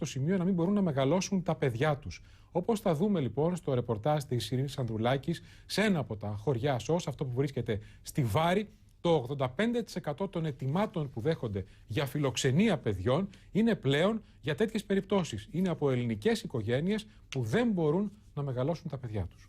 στο σημείο να μην μπορούν να μεγαλώσουν τα παιδιά τους. Όπως θα δούμε λοιπόν στο ρεπορτάζ της Ειρήνης Ανδρουλάκης, σε ένα από τα χωριά ΣΟΣ, αυτό που βρίσκεται στη Βάρη, το 85% των αιτημάτων που δέχονται για φιλοξενία παιδιών είναι πλέον για τέτοιες περιπτώσεις. Είναι από ελληνικές οικογένειες που δεν μπορούν να μεγαλώσουν τα παιδιά τους.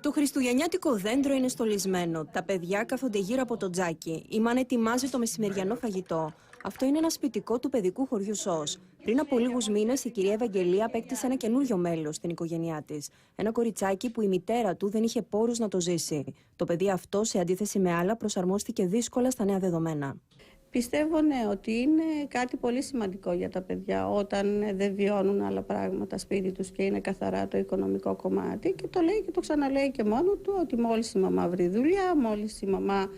Το χριστουγεννιάτικο δέντρο είναι στολισμένο. Τα παιδιά κάθονται γύρω από το τζάκι. Η μάνα ετοιμάζει το μεσημεριανό φαγητό. Αυτό είναι ένα σπιτικό του παιδικού χωριού ΣΟΣ. Πριν από λίγους μήνες, η κυρία Ευαγγελία απέκτησε ένα καινούριο μέλος στην οικογένειά της. Ένα κοριτσάκι που η μητέρα του δεν είχε πόρους να το ζήσει. Το παιδί αυτό, σε αντίθεση με άλλα, προσαρμόστηκε δύσκολα στα νέα δεδομένα. Πιστεύω ότι είναι κάτι πολύ σημαντικό για τα παιδιά όταν δεν βιώνουν άλλα πράγματα σπίτι τους και είναι καθαρά το οικονομικό κομμάτι, και το λέει και το ξαναλέει και μόνο του ότι μόλις η μαμά βρει δουλειά, μόλις η μαμά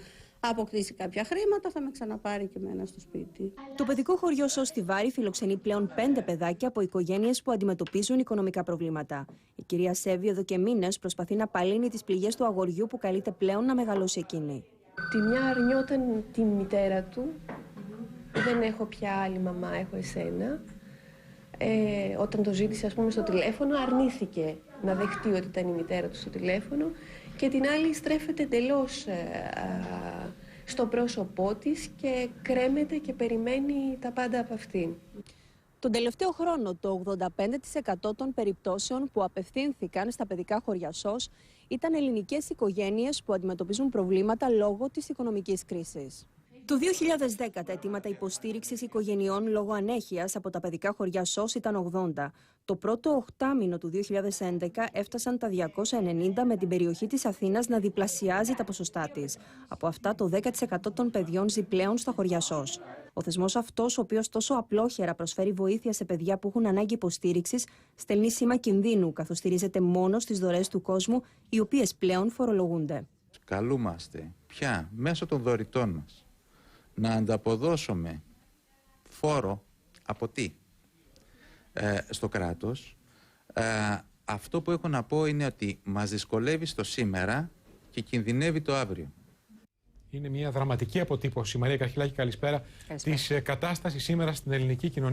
αποκτήσει κάποια χρήματα, θα με ξαναπάρει και εμένα στο σπίτι. Το παιδικό χωριό ΣΟΣ στη Βάρη φιλοξενεί πλέον 5 παιδάκια από οικογένειες που αντιμετωπίζουν οικονομικά προβλήματα. Η κυρία Σέβη εδώ και μήνες προσπαθεί να απαλύνει τις πληγές του αγοριού που καλείται πλέον να μεγαλώσει εκείνη. Τη μια αρνιόταν τη μητέρα του, δεν έχω πια άλλη μαμά, έχω εσένα. Όταν το ζήτησε, ας πούμε, στο τηλέφωνο, αρνήθηκε να δεχτεί ότι ήταν η μητέρα του στο τηλέφωνο, και την άλλη στρέφεται εντελώς στο πρόσωπό της και κρέμεται και περιμένει τα πάντα από αυτήν. Τον τελευταίο χρόνο, το 85% των περιπτώσεων που απευθύνθηκαν στα παιδικά χωριά ΣΟΣ ήταν ελληνικές οικογένειες που αντιμετωπίζουν προβλήματα λόγω της οικονομικής κρίσης. Το 2010 τα αιτήματα υποστήριξης οικογενειών λόγω ανέχειας από τα παιδικά χωριά ΣΟΣ ήταν 80. Το πρώτο οχτάμηνο του 2011 έφτασαν τα 290, με την περιοχή της Αθήνας να διπλασιάζει τα ποσοστά της. Από αυτά, το 10% των παιδιών ζει πλέον στα χωριά ΣΟΣ. Ο θεσμός αυτός, ο οποίος τόσο απλόχερα προσφέρει βοήθεια σε παιδιά που έχουν ανάγκη υποστήριξης, στέλνει σήμα κινδύνου, καθώς στηρίζεται μόνο στις δωρεές του κόσμου, οι οποίες πλέον φορολογούνται. Καλούμαστε πια μέσω των δωρητών μας να ανταποδώσουμε φόρο από τι στο κράτος. Αυτό που έχω να πω είναι ότι μας δυσκολεύει στο σήμερα και κινδυνεύει το αύριο. Είναι μια δραματική αποτύπωση, Μαρία Καρχιλάκη, καλησπέρα, της κατάστασης σήμερα στην ελληνική κοινωνία.